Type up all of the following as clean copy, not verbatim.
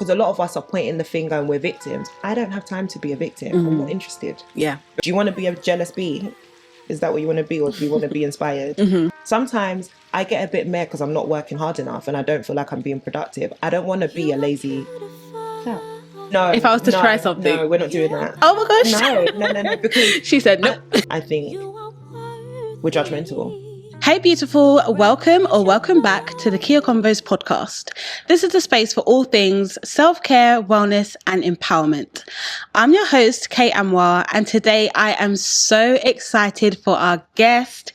because a lot of us are pointing the finger and we're victims. I don't have time to be a victim. I'm not interested. Yeah. Do you want to be a jealous bee? Is that what you want to be, or do you want to be inspired? Sometimes I get a bit mad because I'm not working hard enough and I don't feel like I'm being productive. I don't want to be a lazy... No. If I was to try something. No, we're not doing that. Oh my gosh. No. Because she said no. I think we're judgmental. Hey beautiful, welcome back to the Kiya Convos podcast. This is a space for all things self-care, wellness and empowerment. I'm your host, Amoah, and today I am so excited for our guest.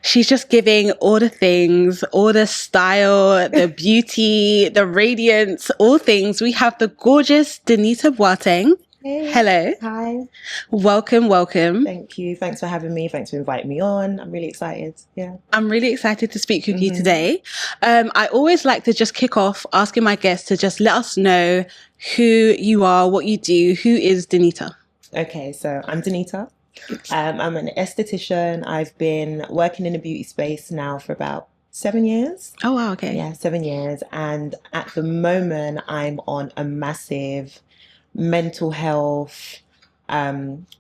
She's just giving all the things, all the style, the beauty, the radiance, all things. We have the gorgeous Donita Boateng. Hey. Hello. Hi. Welcome. Thank you. Thanks for having me. Thanks for inviting me on. I'm really excited. Yeah. I'm really excited to speak with you today. I always like to just kick off asking my guests to just let us know who you are, what you do. Who is Donita? Okay, so I'm Donita. I'm an esthetician. I've been working in the beauty space now for about 7 years. Oh, wow. Okay. Yeah, 7 years. And at the moment, I'm on a massive mental health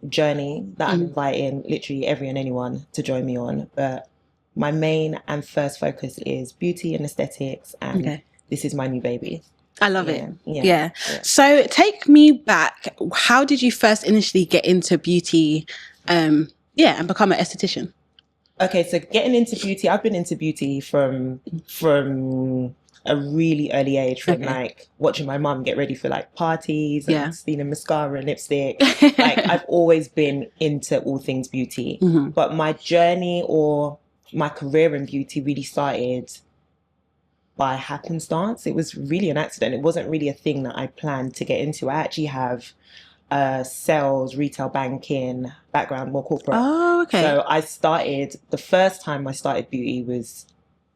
journey that I'm inviting literally every and anyone to join me on. But my main and first focus is beauty and aesthetics, and this is my new baby. I love it. Yeah. So take me back. How did you first initially get into beauty and become an esthetician? Okay, so getting into beauty, I've been into beauty from a really early age, from like watching my mum get ready for like parties and stealing mascara and lipstick. Like I've always been into all things beauty. But my journey or my career in beauty really started by happenstance. It was really an accident. It wasn't really a thing that I planned to get into. I actually have sales, retail banking background, more corporate. Oh, okay. So the first time I started beauty was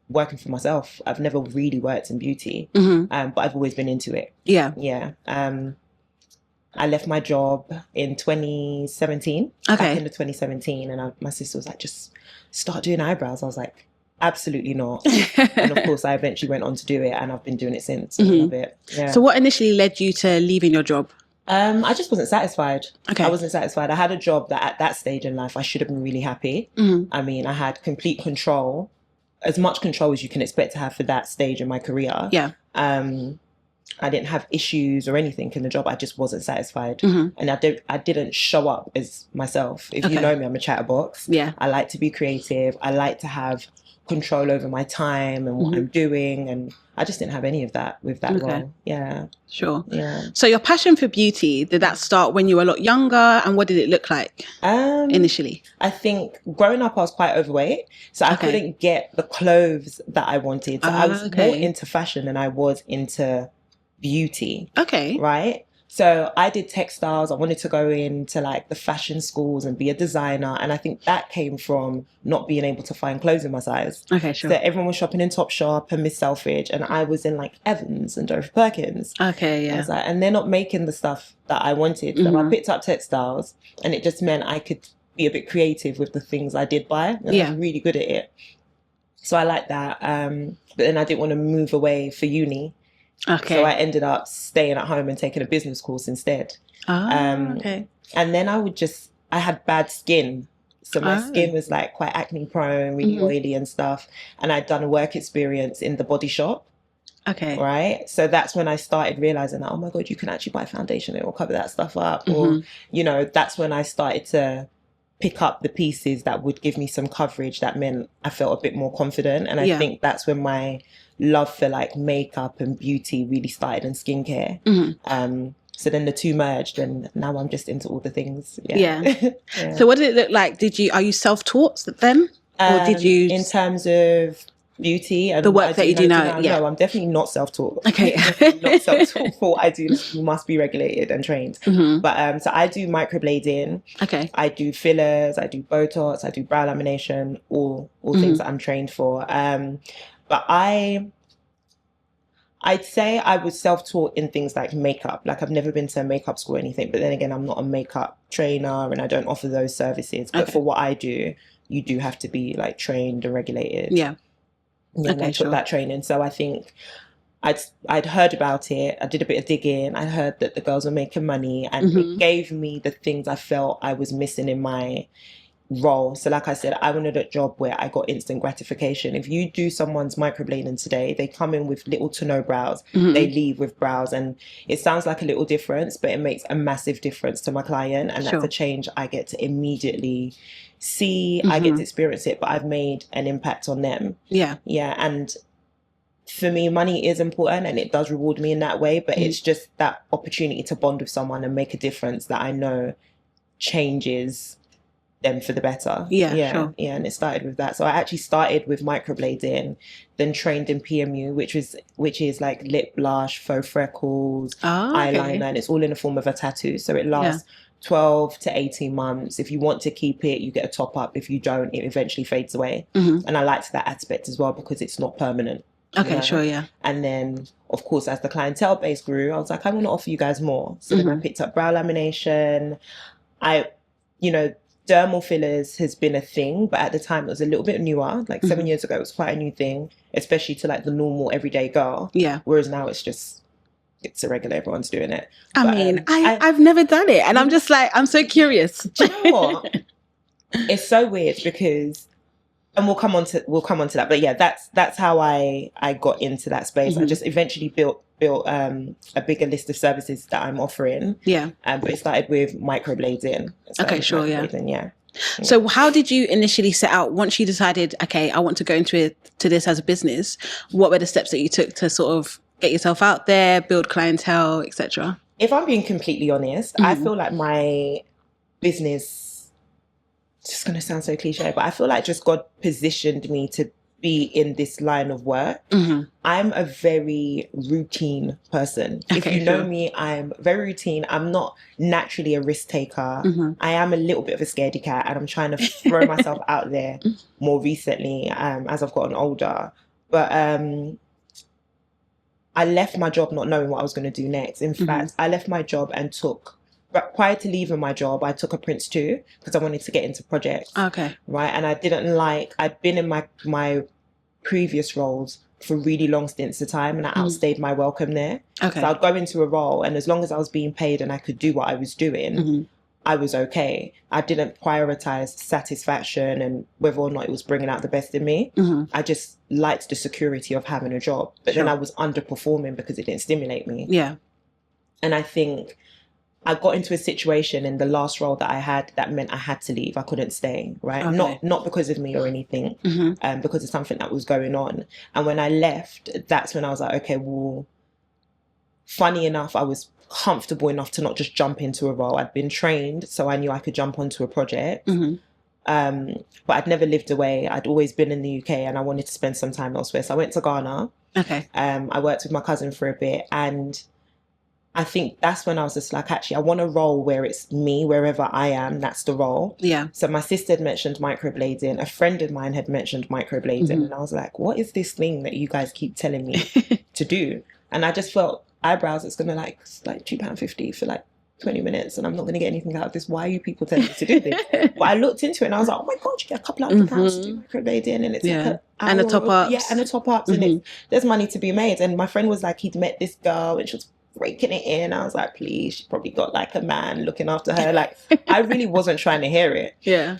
working for myself. I've never really worked in beauty, but I've always been into it. Yeah. I left my job in 2017, back into 2017, and my sister was like, just start doing eyebrows. I was like, absolutely not. And of course, I eventually went on to do it, and I've been doing it since. I love it. Yeah. So what initially led you to leaving your job? I just wasn't satisfied. Okay. I wasn't satisfied. I had a job that at that stage in life, I should have been really happy. I mean, I had complete control, as much control as you can expect to have for that stage in my career. Yeah. I didn't have issues or anything in the job. I just wasn't satisfied. And I didn't show up as myself. If you know me, I'm a chatterbox. Yeah. I like to be creative. I like to have control over my time and what I'm doing, and I just didn't have any of that with that role. Yeah. Sure. Yeah. So your passion for beauty, did that start when you were a lot younger, and what did it look like initially? I think growing up I was quite overweight, so I couldn't get the clothes that I wanted. So I was more into fashion than I was into beauty. Okay. Right? So I did textiles. I wanted to go into like the fashion schools and be a designer. And I think that came from not being able to find clothes in my size. Okay, sure. So everyone was shopping in Topshop and Miss Selfridge, and I was in like Evans and Dorothy Perkins. Okay, yeah. I was like, and they're not making the stuff that I wanted. So I picked up textiles, and it just meant I could be a bit creative with the things I did buy. And I was really good at it. So I liked that. But then I didn't want to move away for uni. Okay. So I ended up staying at home and taking a business course instead. Okay. And then I had bad skin. So my skin was like quite acne prone, really oily and stuff. And I'd done a work experience in the Body Shop. Okay. Right. So that's when I started realizing that, oh my God, you can actually buy foundation. It will cover that stuff up. Or, that's when I started to pick up the pieces that would give me some coverage that meant I felt a bit more confident. And I think that's when my love for like makeup and beauty really started, and skincare. So then the two merged, and now I'm just into all the things. Yeah. So what did it look like? Are you self-taught then? Or did you... In terms of beauty and the work that you do now? No, I'm definitely not self-taught. Okay. Not self-taught. For what I do, you must be regulated and trained. But so I do microblading. Okay. I do fillers, I do Botox, I do brow lamination, all things that I'm trained for. But I'd say I was self-taught in things like makeup. Like I've never been to a makeup school or anything, but then again, I'm not a makeup trainer and I don't offer those services. But for what I do, you do have to be like trained and regulated. Yeah. And I took that training. So I think I'd heard about it. I did a bit of digging. I heard that the girls were making money, and it gave me the things I felt I was missing in my role. So like I said, I wanted a job where I got instant gratification. If you do someone's microblading today, they come in with little to no brows, they leave with brows, and it sounds like a little difference, but it makes a massive difference to my client, and that's a change I get to immediately see. I get to experience it, but I've made an impact on them. And for me, money is important and it does reward me in that way, but it's just that opportunity to bond with someone and make a difference that I know changes them for the better. Sure. And it started with that. So I actually started with microblading, then trained in PMU, which is like lip blush, faux freckles, eyeliner, and it's all in the form of a tattoo. So it lasts 12 to 18 months. If you want to keep it, you get a top up. If you don't, it eventually fades away. And I liked that aspect as well because it's not permanent. Sure. And then, of course, as the clientele base grew, I was like, I want to offer you guys more. So then I picked up brow lamination. Dermal fillers has been a thing, but at the time it was a little bit newer. Like 7 years ago, it was quite a new thing, especially to like the normal everyday girl. Whereas now it's a regular, everyone's doing it. I've never done it, and I'm just like, I'm so curious. Do you know what? It's so weird because, and we'll come on to that. But yeah, that's how I got into that space. I just eventually built a bigger list of services that I'm offering. But it started with microblading. So how did you initially set out once you decided, okay, I want to go into this as a business? What were the steps that you took to sort of get yourself out there, build clientele, etc.? If I'm being completely honest, I feel like my business, it's just going to sound so cliche, but I feel like just God positioned me to be in this line of work. I'm a very routine person. If you know me, I'm very routine. I'm not naturally a risk taker. I am a little bit of a scaredy cat, and I'm trying to throw myself out there more recently as I've gotten older. But I left my job not knowing what I was going to do next. In fact, I left my job and prior to leaving my job, I took a Prince 2 because I wanted to get into projects. Right. And I'd been in my previous roles for really long stints of time, and I outstayed my welcome there. So I'd go into a role, and as long as I was being paid and I could do what I was doing, I was okay. I didn't prioritize satisfaction and whether or not it was bringing out the best in me. I just liked the security of having a job. But then I was underperforming because it didn't stimulate me. And I think I got into a situation in the last role that I had that meant I had to leave. I couldn't stay, right? Not because of me or anything, because of something that was going on. And when I left, that's when I was like, okay, well, funny enough, I was comfortable enough to not just jump into a role. I'd been trained, so I knew I could jump onto a project. But I'd never lived away. I'd always been in the UK, and I wanted to spend some time elsewhere. So I went to Ghana. I worked with my cousin for a bit, and I think that's when I was just like, actually, I want a role where it's me, wherever I am, that's the role. So my sister had mentioned microblading. A friend of mine had mentioned microblading. And I was like, what is this thing that you guys keep telling me to do? And I just felt eyebrows, it's going to like £2.50 for like 20 minutes, and I'm not going to get anything out of this. Why are you people telling me to do this? But I looked into it and I was like, oh my God, you get a couple £100 to do microblading, and it's like and the top ups. And the top ups. And there's money to be made. And my friend was like, he'd met this girl and she was breaking it in. I was like, please, she probably got like a man looking after her. Like, I really wasn't trying to hear it.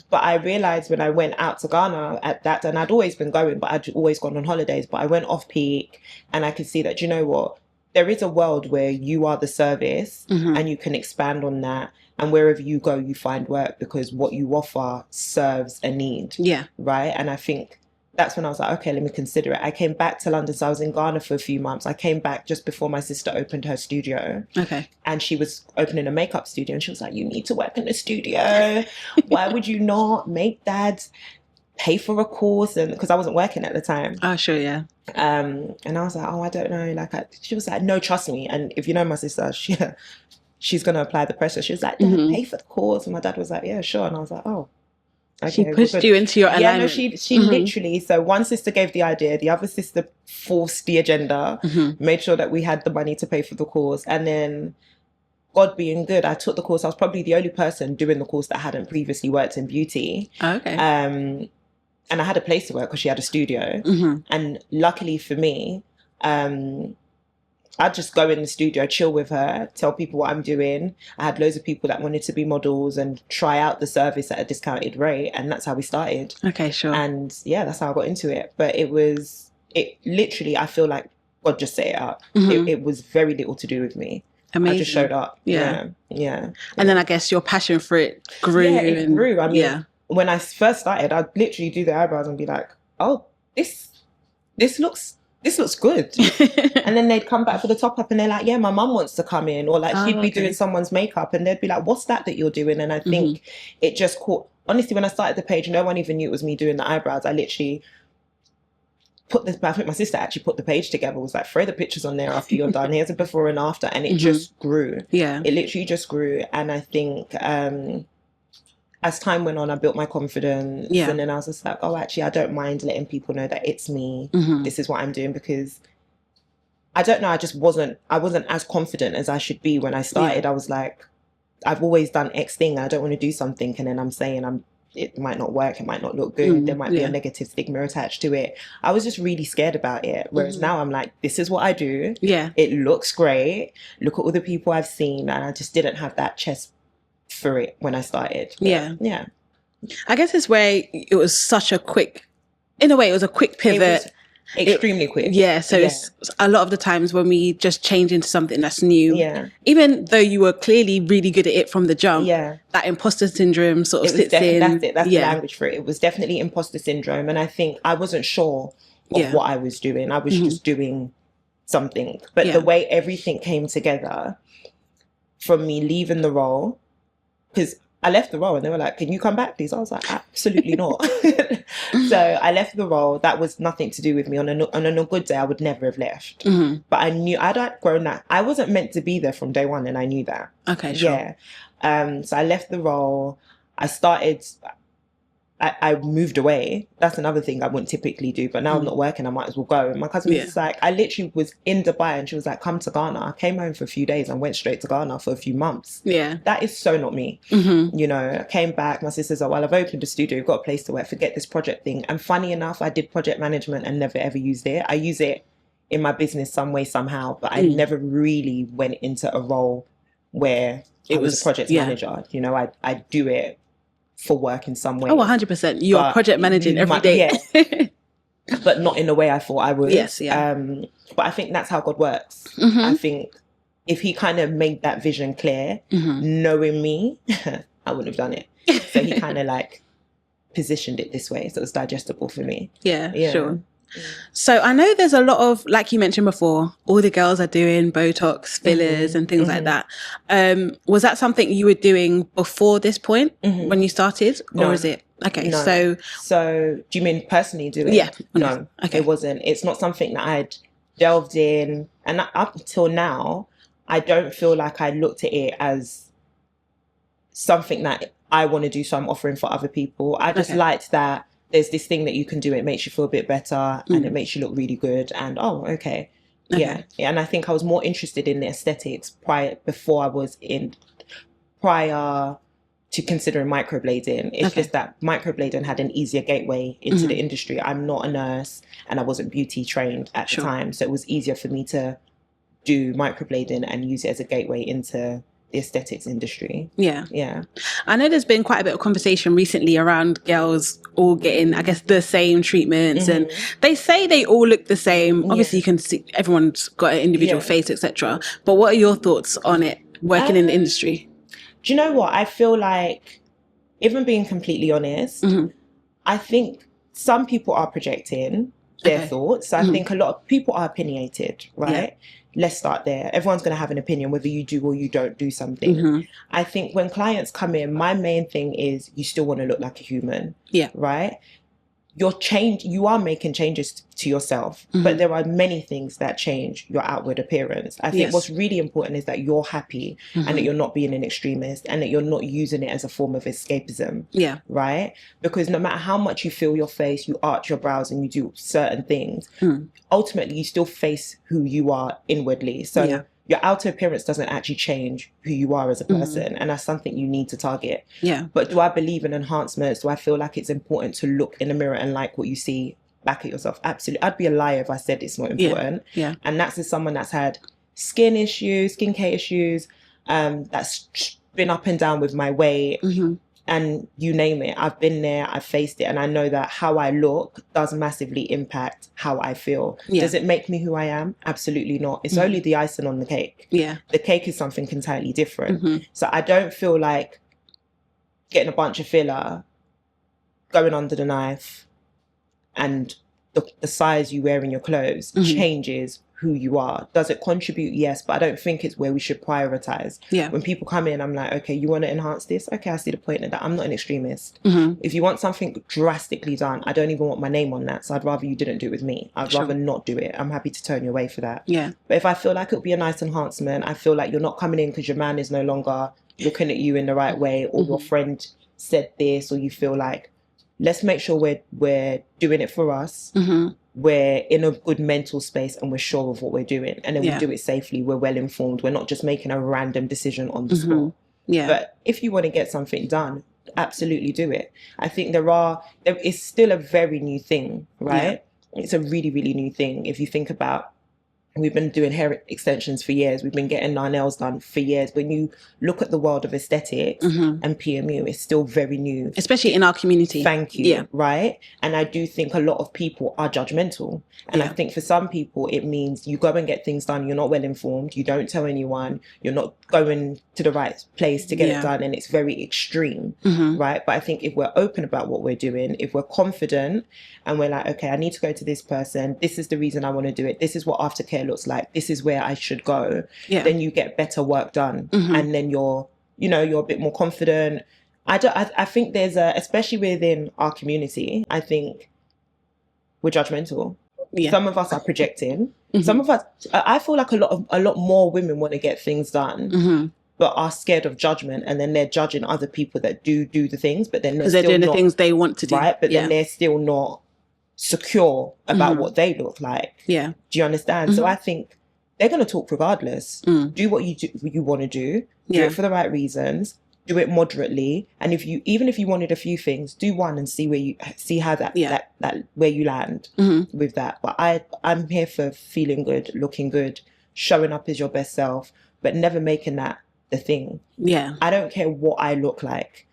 But I realized when I went out to Ghana at that, and I'd always been going, but I'd always gone on holidays, but I went off peak, and I could see that, you know what, there is a world where you are the service and you can expand on that. And wherever you go, you find work because what you offer serves a need. Right. And I think that's when I was like, okay, let me consider it. I came back to London. So I was in Ghana for a few months. I came back just before my sister opened her studio. And she was opening a makeup studio. And she was like, you need to work in a studio. Why would you not make that? Pay for a course, and because I wasn't working at the time. And I was like, oh, I don't know. Like, she was like, no, trust me. And if you know my sister, she's gonna apply the pressure. She was like, pay for the course. And my dad was like, yeah, sure. And I was like, oh, okay, she pushed you into your alignment. No, she literally. So one sister gave the idea, the other sister forced the agenda, made sure that we had the money to pay for the course, and then, God being good, I took the course. I was probably the only person doing the course that hadn't previously worked in beauty. And I had a place to work because she had a studio. And luckily for me, I'd just go in the studio, chill with her, tell people what I'm doing. I had loads of people that wanted to be models and try out the service at a discounted rate. And that's how we started. Okay, sure. And yeah, that's how I got into it. But it literally, I feel like God just set it up. It was very little to do with me. Amazing. I just showed up. Yeah. And then I guess your passion for it grew. Yeah, it grew. I mean, when I first started, I'd literally do the eyebrows and be like, oh, this looks good. And then they'd come back for the top up and they're like, yeah, my mum wants to come in. Or like she'd be doing someone's makeup and they'd be like, what's that you're doing? And I think it just caught, honestly, when I started the page, no one even knew it was me doing the eyebrows. I literally I think my sister actually put the page together, was like, throw the pictures on there after you're done. Here's a before and after. And it just grew. Yeah. It literally just grew. And I think as time went on, I built my confidence. Yeah. And then I was just like, oh, actually, I don't mind letting people know that it's me. This is what I'm doing, because I don't know, I wasn't as confident as I should be when I started. I was like, I've always done X thing. I don't want to do something. And then I'm saying it might not work. It might not look good. There might be a negative stigma attached to it. I was just really scared about it. Whereas now I'm like, this is what I do. Yeah. It looks great. Look at all the people I've seen. And I just didn't have that chest for it when I started. But, yeah. I guess it's where it was such a quick, in a way, it was a quick pivot. Extremely quick. Yeah. So it's a lot of the times when we just change into something that's new, even though you were clearly really good at it from the jump, that imposter syndrome sort of sits in. That's it. That's the language for it. It was definitely imposter syndrome. And I think I wasn't sure of what I was doing. I was just doing something. But the way everything came together from me leaving the role, because I left the role and they were like, can you come back, please? I was like, absolutely not. So I left the role. That was nothing to do with me. On a good day, I would never have left. But I knew I'd outgrown that. I wasn't meant to be there from day one, and I knew that. Okay, sure. Yeah. So I left the role. I moved away. That's another thing I wouldn't typically do. But now I'm not working, I might as well go. And my cousin was like, I literally was in Dubai and she was like, come to Ghana. I came home for a few days and went straight to Ghana for a few months. Yeah. That is so not me. You know, I came back. My sister's like, well, I've opened a studio. You've got a place to work. Forget this project thing. And funny enough, I did project management and never ever used it. I use it in my business some way, somehow. But I never really went into a role where I was a project manager. You know, I do it for work in some way. Oh, 100%. You are project managing every day. Yeah. But not in the way I thought I would. Yes, yeah. But I think that's how God works. I think if he kind of made that vision clear, knowing me, I wouldn't have done it. So he kind of like positioned it this way so it's digestible for me. Yeah, sure. So I know there's a lot of, like you mentioned before, all the girls are doing Botox, fillers and things like that. Was that something you were doing before this point when you started? No. Or is it? Okay, no. So do you mean personally do it? Yeah. No, okay. It wasn't. It's not something that I'd delved in. And up until now, I don't feel like I looked at it as something that I want to do, so I'm offering for other people. I just liked that there's this thing that you can do, it makes you feel a bit better and it makes you look really good. And okay. Yeah. And I think I was more interested in the aesthetics prior to considering microblading. It's just that microblading had an easier gateway into the industry. I'm not a nurse and I wasn't beauty trained at the time. So it was easier for me to do microblading and use it as a gateway into the aesthetics industry. Yeah. I know there's been quite a bit of conversation recently around girls all getting, I guess, the same treatments and they say they all look the same. Obviously you can see everyone's got an individual face, etc. But what are your thoughts on it working in the industry? Do you know what? I feel like, if I'm being completely honest, I think some people are projecting their thoughts. I think a lot of people are opinionated, right? Let's start there. Everyone's going to have an opinion whether you do or you don't do something. I think when clients come in, my main thing is you still want to look like a human. Yeah. Right? You are making changes to yourself, but there are many things that change your outward appearance. I think what's really important is that you're happy and that you're not being an extremist and that you're not using it as a form of escapism. Yeah. Right? Because no matter how much you feel your face, you arch your brows and you do certain things, ultimately you still face who you are inwardly. So your outer appearance doesn't actually change who you are as a person. And that's something you need to target. Yeah. But do I believe in enhancements? Do I feel like it's important to look in the mirror and like what you see back at yourself? Absolutely. I'd be a liar if I said it's not important. Yeah. And that's as someone that's had skin issues, skincare issues, that's been up and down with my weight. And you name it, I've been there, I've faced it, and I know that how I look does massively impact how I feel. Does it make me who I am? Absolutely not. It's only the icing on the cake. The cake is something entirely different. So I don't feel like getting a bunch of filler, going under the knife, and the size you wear in your clothes changes who you are. Does it contribute? Yes, but I don't think it's where we should prioritize. When people come in, I'm like, okay, you want to enhance this? Okay, I see the point of that. I'm not an extremist. If you want something drastically done, I don't even want my name on that. So I'd rather you didn't do it with me. I'd rather not do it. I'm happy to turn you away for that. But if I feel like it'll be a nice enhancement, I feel like you're not coming in because your man is no longer looking at you in the right way, or your friend said this, or you feel like, let's make sure we're doing it for us. We're in a good mental space and we're sure of what we're doing. And then we do it safely. We're well informed. We're not just making a random decision on the spot. But if you want to get something done, absolutely do it. I think there is still a very new thing, right? It's a really, really new thing. If you think about, we've been doing hair extensions for years. We've been getting our nails done for years. When you look at the world of aesthetics and PMU, it's still very new. Especially in our community. Thank you. Yeah. Right? And I do think a lot of people are judgmental. And I think for some people, it means you go and get things done. You're not well informed. You don't tell anyone. You're not going to the right place to get it done. And it's very extreme. Right? But I think if we're open about what we're doing, if we're confident and we're like, okay, I need to go to this person. This is the reason I want to do it. This is what aftercare looks like, this is where I should go, then you get better work done. And then you're a bit more confident. I think there's especially within our community, I think we're judgmental. Some of us are projecting. Some of us, I feel like a lot more women want to get things done, but are scared of judgment, and then they're judging other people that do the things, but then they're doing the things they want to do, right? But then they're still not secure about what they look like. Do you understand? So I think they're going to talk regardless. Do what you want to do it for the right reasons, do it moderately, and even if you wanted a few things, do one and see how that where you land with that. But I'm here for feeling good, looking good, showing up as your best self, but never making that the thing. I don't care what I look like.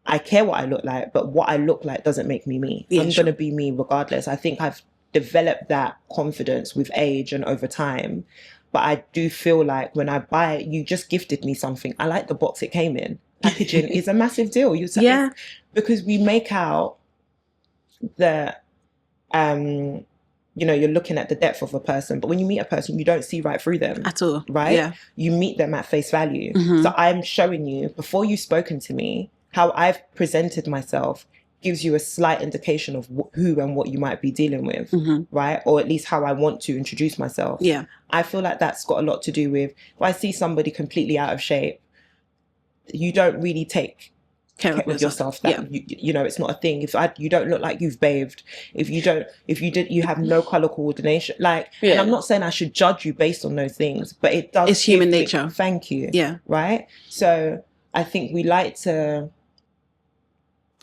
I care what I look like, but what I look like doesn't make me me. I'm going to be me regardless. I think I've developed that confidence with age and over time. But I do feel like when I buy it, you just gifted me something. I like the box it came in. Packaging is a massive deal. Because we make out that, you're looking at the depth of a person. But when you meet a person, you don't see right through them. At all. Right? You meet them at face value. So I'm showing you, before you've spoken to me, how I've presented myself gives you a slight indication of who and what you might be dealing with, right? Or at least how I want to introduce myself. I feel like that's got a lot to do with, if I see somebody completely out of shape, you don't really take care of yourself. That it's not a thing. If you don't look like you've bathed, if you have no color coordination, and I'm not saying I should judge you based on those things, but it does. It's human nature. Thank you. Right. So I think we like to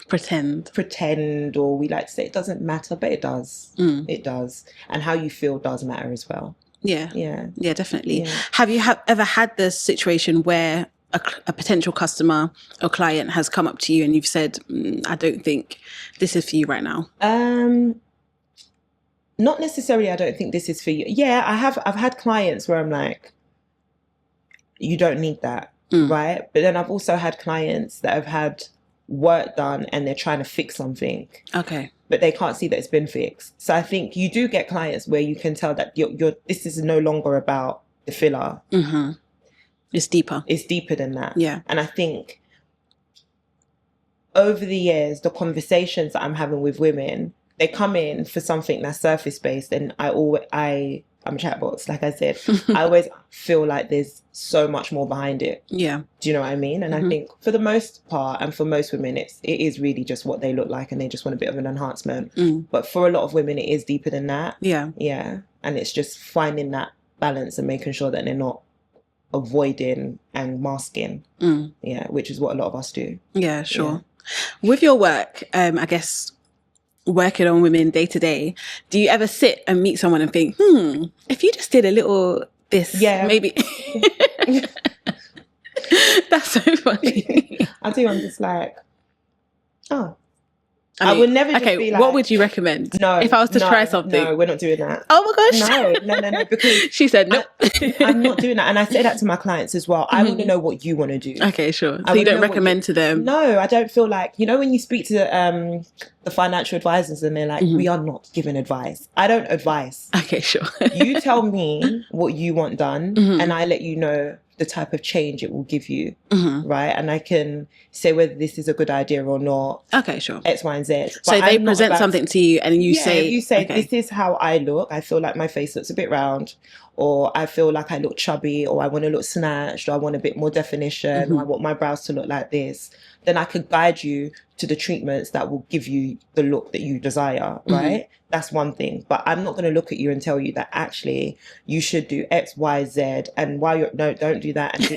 pretend, or we like to say it doesn't matter, but it does. It does. And how you feel does matter as well. Definitely. Have you ever had this situation where a potential customer or client has come up to you and you've said, I don't think this is for you right now? Not necessarily I don't think this is for you. I've had clients where I'm like, you don't need that, right? But then I've also had clients that have had work done and they're trying to fix something, but they can't see that it's been fixed. So I think you do get clients where you can tell that this is no longer about the filler. It's deeper than that. And I think over the years, the conversations that I'm having with women, they come in for something that's surface based, and I'm a chatbox, like I said. I always feel like there's so much more behind it. Do you know what I mean? And I think for the most part, and for most women, it is really just what they look like, and they just want a bit of an enhancement. But for a lot of women, it is deeper than that. And it's just finding that balance and making sure that they're not avoiding and masking. Which is what a lot of us do. With your work, I guess, working on women day to day, do you ever sit and meet someone and think, if you just did a little this. Yeah. Maybe. That's so funny. I do. I'm just like, oh. I would never just be like... what would you recommend? No. If I was to try something? No, we're not doing that. Oh my gosh. No. Because she said, nope. I'm not doing that. And I say that to my clients as well. I want to know what you want to do. Okay, sure. So you don't recommend to them? No, I don't feel like... You know when you speak to the financial advisors and they're like, we are not giving advice. I don't advise. Okay, sure. You tell me what you want done and I let you know the type of change it will give you, right? And I can say whether this is a good idea or not. Okay, sure. X, Y, and Z. But so they present something to you and you say... you say, this is how I look. I feel like my face looks a bit round, or I feel like I look chubby, or I want to look snatched, or I want a bit more definition, or I want my brows to look like this. Then I could guide you to the treatments that will give you the look that you desire, right? That's one thing. But I'm not going to look at you and tell you that actually you should do X, Y, Z. And while you're... No, don't do that. And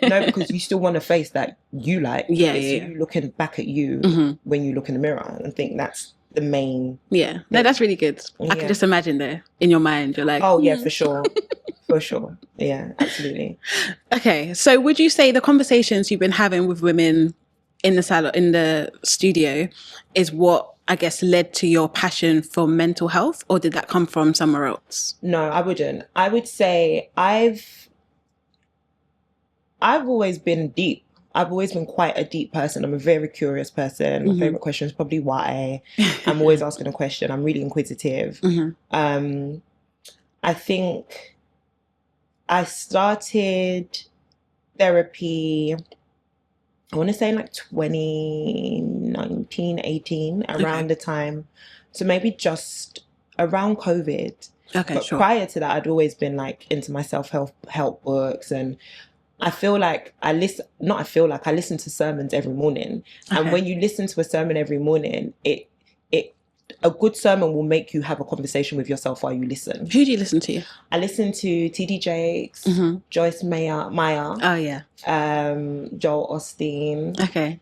no, because you still want a face that you like. Yeah, it's you looking back at you when you look in the mirror. And I think that's the main... Yeah. No, that's really good. I can just imagine there in your mind. You're like... Oh, yeah, for sure. For sure. Yeah, absolutely. Okay. So would you say the conversations you've been having with women in the salon, in the studio, is what I guess led to your passion for mental health, or did that come from somewhere else? No, I wouldn't. I would say I've always been deep. I've always been quite a deep person. I'm a very curious person. My favorite question is probably why. I'm always asking a question. I'm really inquisitive. I think I started therapy, I want to say in like 2019, 18, around the time. So maybe just around COVID. Okay, but sure. Prior to that, I'd always been like into my self-help books, and I feel like I listen to sermons every morning. Okay. And when you listen to a sermon every morning, a good sermon will make you have a conversation with yourself while you listen. Who do you listen to? I listen to T.D. Jakes, Joyce Meyer. Oh, yeah. Joel Osteen. Okay.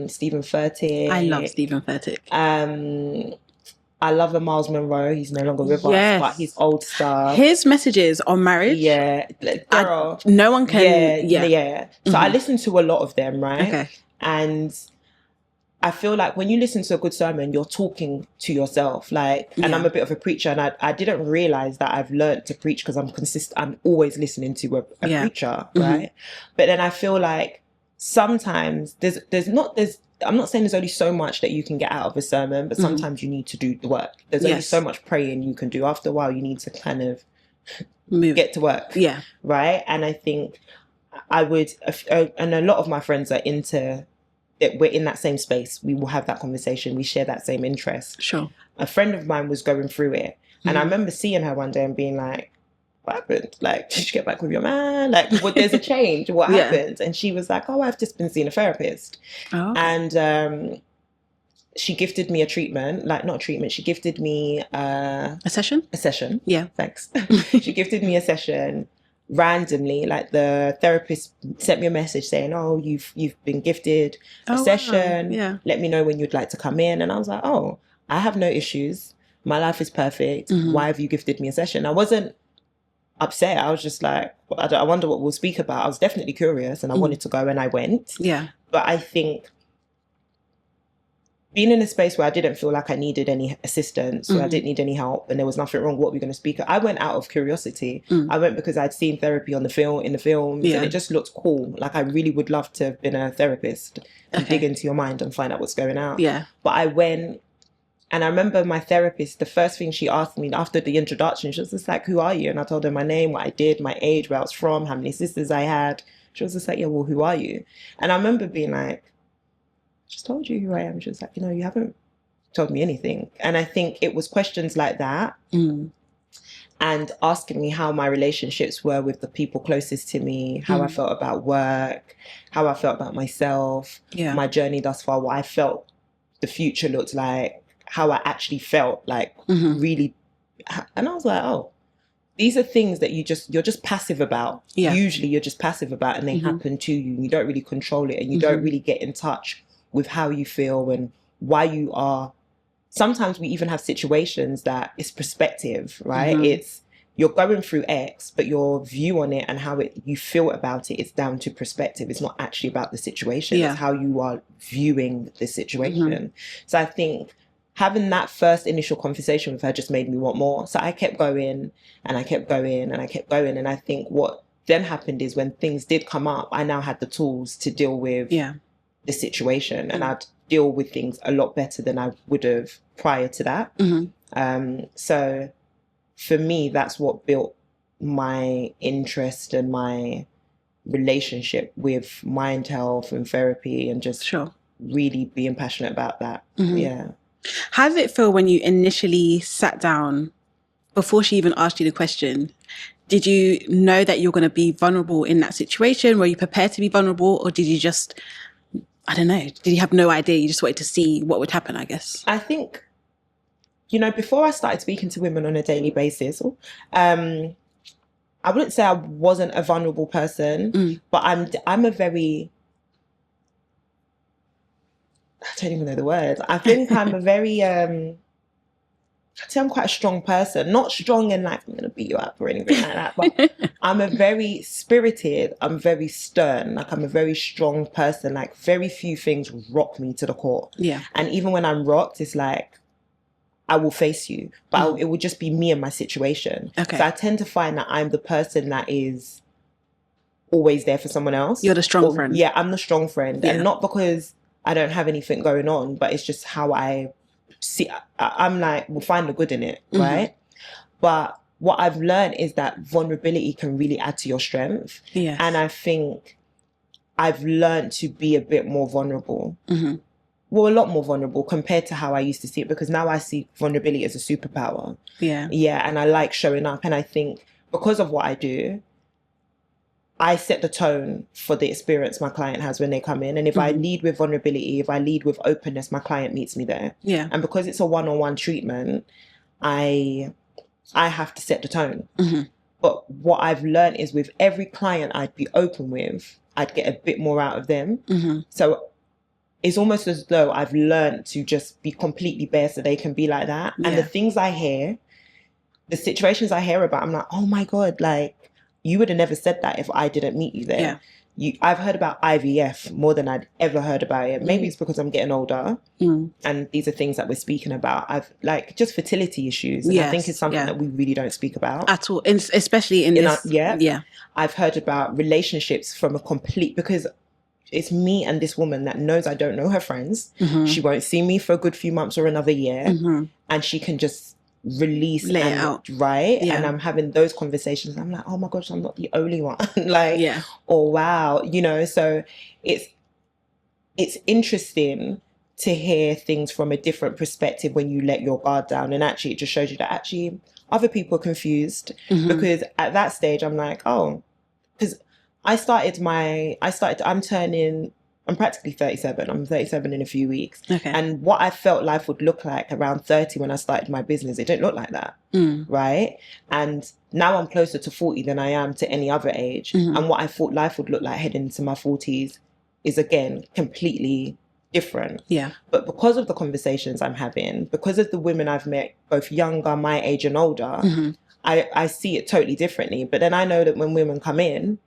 Stephen Furtick. I love Stephen Furtick. I love Miles Monroe. He's no longer with us, but his old stuff. His messages on marriage. Yeah. Girl. No one can. Yeah. So I listen to a lot of them, right? Okay. And I feel like when you listen to a good sermon, you're talking to yourself. And I'm a bit of a preacher, and I didn't realize that I've learned to preach because I'm always listening to a preacher, right? But then I feel like sometimes I'm not saying there's only so much that you can get out of a sermon, but sometimes you need to do the work. There's only so much praying you can do. After a while, you need to kind of get to work. Yeah. Right? And I think and a lot of my friends are into... we're in that same space. We will have that conversation. We share that same interest. Sure. A friend of mine was going through it. And I remember seeing her one day and being like, what happened? Like, did you get back with your man? Like, there's a change. What happened? And she was like, I've just been seeing a therapist. Oh. And she gifted me a treatment. Like, not a treatment. She gifted me... a session? A session. Yeah. Thanks. She gifted me a session randomly. Like, the therapist sent me a message saying, you've been gifted a session. Wow. Yeah. Let me know when you'd like to come in. And I was like, I have no issues. My life is perfect. Why have you gifted me a session? I wasn't upset. I was just like, I wonder what we'll speak about. I was definitely curious and I wanted to go, and I went. Yeah. But I think being in a space where I didn't feel like I needed any assistance, or I didn't need any help, and there was nothing wrong, what we're going to speak about. I went out of curiosity. I went because I'd seen therapy in the films, and it just looked cool. Like, I really would love to have been a therapist and dig into your mind and find out what's going on. Yeah. But I went, and I remember my therapist, the first thing she asked me after the introduction, she was just like, who are you? And I told her my name, what I did, my age, where I was from, how many sisters I had. She was just like, yeah, well, who are you? And I remember being like, just told you who I am. She was like, you haven't told me anything. And I think it was questions like that and asking me how my relationships were with the people closest to me, how I felt about work, how I felt about myself, my journey thus far, what I felt the future looked like, how I actually felt like really. And I was like, these are things that you're just passive about. Yeah. Usually you're just passive about, and they happen to you, and you don't really control it, and you don't really get in touch with how you feel and why you are. Sometimes we even have situations that it's perspective, right? you're going through X, but your view on it and how you feel about it is down to perspective. It's not actually about the situation. It's how you are viewing the situation. So I think having that first initial conversation with her just made me want more. So I kept going and I kept going and I kept going. And I think what then happened is when things did come up, I now had the tools to deal with the situation, and I'd deal with things a lot better than I would have prior to that. So for me, that's what built my interest and my relationship with mind health and therapy, and just really being passionate about that. Yeah. How did it feel when you initially sat down, before she even asked you the question? Did you know that you're going to be vulnerable in that situation? Were you prepared to be vulnerable, or did you just, I don't know, did you have no idea? You just wanted to see what would happen, I guess? I think, you know, before I started speaking to women on a daily basis, I wouldn't say I wasn't a vulnerable person, but I'm a very, I don't even know the word. I think I'm a very, I'd say I'm quite a strong person. Not strong in like, I'm going to beat you up or anything like that, but I'm a very spirited, I'm very stern. Like, I'm a very strong person. Like, very few things rock me to the core. Yeah. And even when I'm rocked, it's like, I will face you, but it will just be me and my situation. Okay. So I tend to find that I'm the person that is always there for someone else. You're the strong friend. Yeah, I'm the strong friend. And not because I don't have anything going on, but it's just how I see. I'm like, we'll find the good in it, right? But what I've learned is that vulnerability can really add to your strength. Yes. And I think I've learned to be a bit more vulnerable. Well, a lot more vulnerable compared to how I used to see it, because now I see vulnerability as a superpower. Yeah. Yeah, and I like showing up. And I think because of what I do, I set the tone for the experience my client has when they come in. And if I lead with vulnerability, if I lead with openness, my client meets me there. Yeah. And because it's a one-on-one treatment, I have to set the tone. But what I've learned is with every client I'd be open with, I'd get a bit more out of them. So it's almost as though I've learned to just be completely bare so they can be like that. Yeah. And the things I hear, the situations I hear about, I'm like, oh my God, like, you would have never said that if I didn't meet you there. I've heard about IVF more than I'd ever heard about it. Maybe it's because I'm getting older and these are things that we're speaking about. I've like just fertility issues. And I think it's something that we really don't speak about. At all. Especially in this. Yeah. I've heard about relationships from a complete, because it's me and this woman that knows I don't know her friends. She won't see me for a good few months or another year. And she can just release Lay it out. Right? Yeah. And I'm having those conversations. I'm like, oh my gosh, I'm not the only one. Like, oh wow, you know, so it's interesting to hear things from a different perspective when you let your guard down. And actually it just shows you that actually other people are confused, because at that stage I'm like, oh, because I'm practically 37. I'm 37 in a few weeks. Okay. And what I felt life would look like around 30 when I started my business, it didn't look like that. Right? And now I'm closer to 40 than I am to any other age. And what I thought life would look like heading into my 40s is, again, completely different. Yeah. But because of the conversations I'm having, because of the women I've met, both younger, my age and older, I see it totally differently. But then I know that when women come in,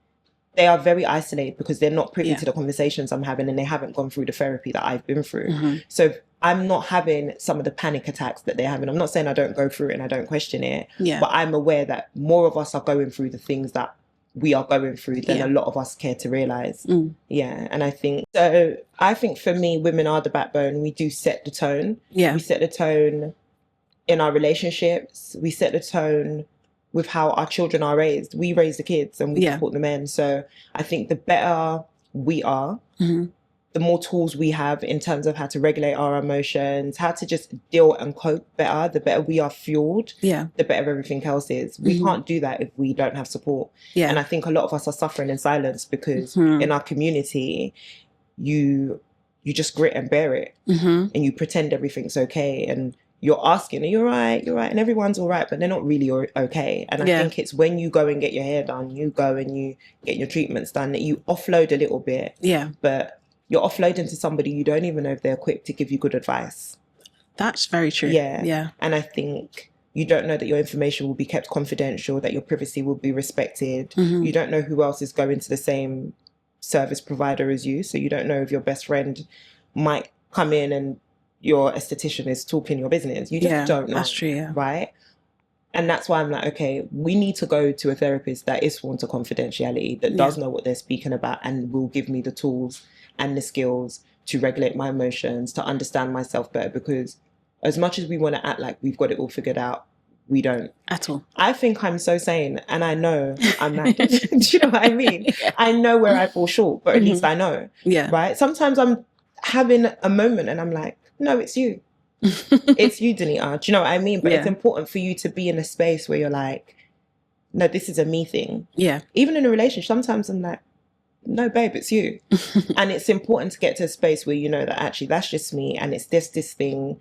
they are very isolated because they're not privy to the conversations I'm having, and they haven't gone through the therapy that I've been through. So I'm not having some of the panic attacks that they're having. I'm not saying I don't go through it and I don't question it, but I'm aware that more of us are going through the things that we are going through than a lot of us care to realize. Yeah. And I think for me, women are the backbone. We do set the tone. Yeah. We set the tone in our relationships. We set the tone with how our children are raised. We raise the kids and we support the men. So I think the better we are, the more tools we have in terms of how to regulate our emotions, how to just deal and cope better, the better we are fueled, the better everything else is. We can't do that if we don't have support. And I think a lot of us are suffering in silence because in our community, you just grit and bear it and you pretend everything's okay. And you're asking, are you all right? You're right. And everyone's all right, but they're not really okay. And I think it's when you go and get your hair done, you go and you get your treatments done, that you offload a little bit. Yeah. But you're offloading to somebody you don't even know if they're equipped to give you good advice. That's very true. Yeah. And I think You don't know that your information will be kept confidential, that your privacy will be respected. You don't know who else is going to the same service provider as you. So you don't know if your best friend might come in and your esthetician is talking your business. You just don't know. That's true, yeah. Right? And that's why I'm like, okay, we need to go to a therapist that is sworn to confidentiality, that does know what they're speaking about and will give me the tools and the skills to regulate my emotions, to understand myself better. Because as much as we want to act like we've got it all figured out, we don't. At all. I think I'm so sane, and I know I'm not. Do you know what I mean? Yeah. I know where I fall short, but at least I know. Yeah. Right? Sometimes I'm having a moment and I'm like, no, it's you. It's you, Donita. Do you know what I mean? But it's important for you to be in a space where you're like, no, this is a me thing. Yeah. Even in a relationship, sometimes I'm like, no, babe, it's you. And it's important to get to a space where you know that actually that's just me, and it's this thing,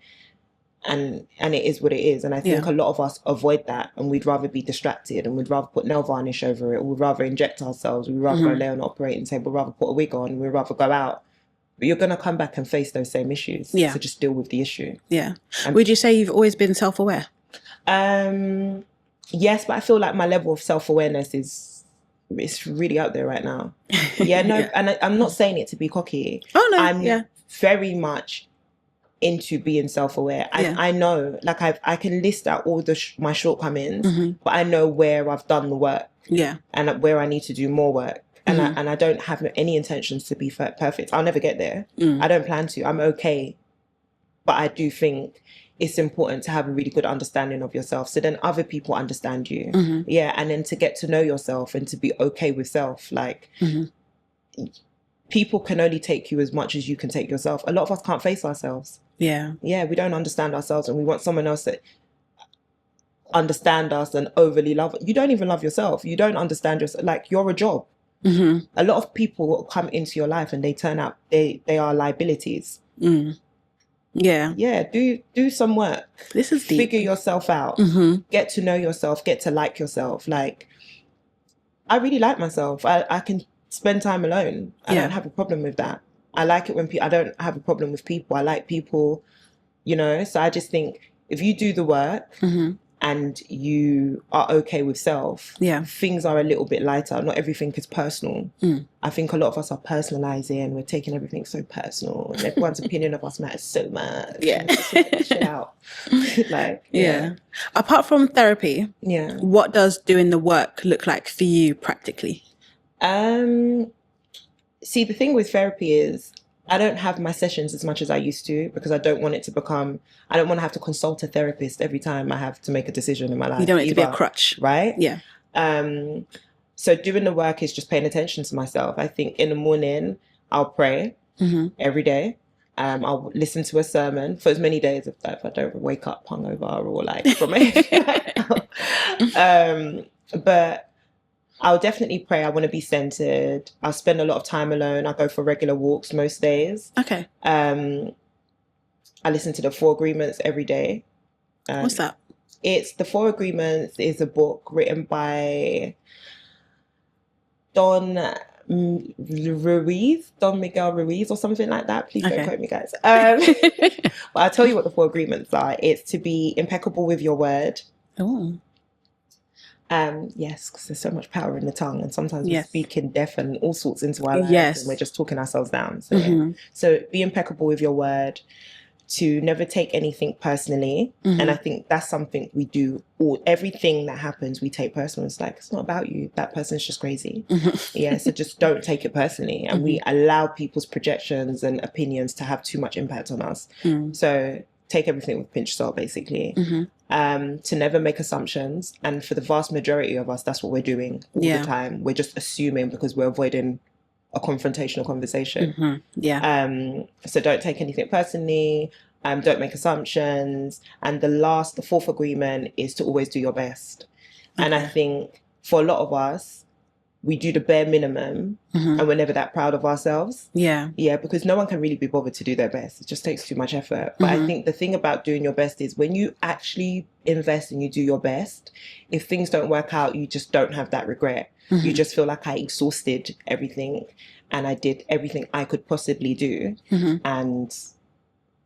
and it is what it is. And I think a lot of us avoid that, and we'd rather be distracted, and we'd rather put nail varnish over it, or we'd rather inject ourselves, we'd rather go lay on the operating table, we'd rather put a wig on, we'd rather go out. But you're going to come back and face those same issues. Yeah. So just deal with the issue. Yeah. Would you say you've always been self-aware? Yes, but I feel like my level of self-awareness it's really out there right now. Yeah, no, and I'm not saying it to be cocky. Oh, no, I'm very much into being self-aware. I know, like I can list out all my shortcomings, but I know where I've done the work. Yeah. And where I need to do more work. And I don't have any intentions to be perfect. I'll never get there. I don't plan to. I'm okay. But I do think it's important to have a really good understanding of yourself, so then other people understand you. Yeah, and then to get to know yourself and to be okay with self. Like, people can only take you as much as you can take yourself. A lot of us can't face ourselves. Yeah. Yeah, we don't understand ourselves, and we want someone else that understand us and overly love. You don't even love yourself. You don't understand yourself. Like, you're a job. A lot of people come into your life and they turn out they are liabilities. Yeah, do some work. This is deep. Figure yourself out. Get to know yourself, get to like yourself. Like, I really like myself. I can spend time alone. I don't have a problem with that. I like it when I don't have a problem with people. I like people, you know. So I just think if you do the work and you are okay with self, things are a little bit lighter. Not everything is personal. I think a lot of us are personalizing. We're taking everything so personal, and everyone's opinion of us matters so much. Yeah, shit out. Like, Apart from therapy, what does doing the work look like for you practically? See, the thing with therapy is I don't have my sessions as much as I used to, because I don't want it to become, I don't want to have to consult a therapist every time I have to make a decision in my life. You don't want it to be a crutch. Right? Yeah. So doing the work is just paying attention to myself. I think in the morning, I'll pray every day. I'll listen to a sermon for as many days if I don't wake up hungover or like from it. But I'll definitely pray. I want to be centered. I'll spend a lot of time alone. I go for regular walks most days. Okay. I listen to the 4 Agreements every day. What's that? It's the 4 Agreements is a book written by Don Miguel Ruiz or something like that. Please don't quote me, guys. But I'll tell you what the 4 Agreements are. It's to be impeccable with your word. Oh. Yes, because there's so much power in the tongue, and sometimes we speak in death and all sorts into our lives, and we're just talking ourselves down. So, so be impeccable with your word, to never take anything personally. And I think that's something we do. Everything that happens, we take personal. It's like, it's not about you. That person's just crazy. Yeah, so just don't take it personally. And we allow people's projections and opinions to have too much impact on us. So take everything with a pinch of salt, basically. To never make assumptions. And for the vast majority of us, that's what we're doing all the time. We're just assuming because we're avoiding a confrontational conversation. So don't take anything personally. Don't make assumptions. And the 4th agreement is to always do your best. And I think for a lot of us, we do the bare minimum and we're never that proud of ourselves. Yeah, because no one can really be bothered to do their best. It just takes too much effort. But I think the thing about doing your best is when you actually invest and you do your best, if things don't work out, you just don't have that regret. You just feel like I exhausted everything and I did everything I could possibly do. And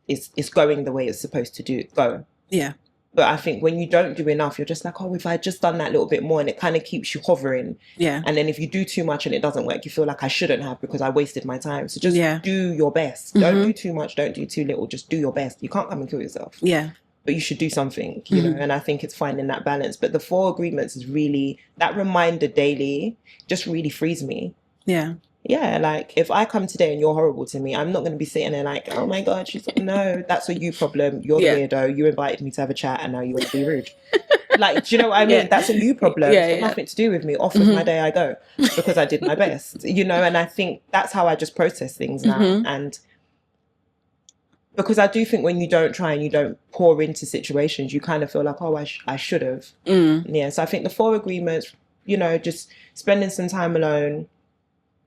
it's going the way it's supposed to go. Yeah. But I think when you don't do enough, you're just like, oh, if I had just done that little bit more, and it kind of keeps you hovering. Yeah. And then if you do too much and it doesn't work, you feel like I shouldn't have because I wasted my time. So just do your best. Don't do too much. Don't do too little. Just do your best. You can't come and kill yourself. Yeah. But you should do something, you know, and I think it's finding that balance. But the 4 agreements is really, that reminder daily just really frees me. Yeah. Yeah, like if I come today and you're horrible to me, I'm not going to be sitting there like, oh my God, she's like, no, that's a you problem. You're the weirdo. You invited me to have a chat and now you want to be rude. Like, do you know what I mean? That's a you problem. It's got nothing to do with me. Off with my day I go because I did my best, you know, and I think that's how I just process things now. And because I do think when you don't try and you don't pour into situations, you kind of feel like, oh, I should have. Yeah, so I think the 4 agreements, you know, just spending some time alone,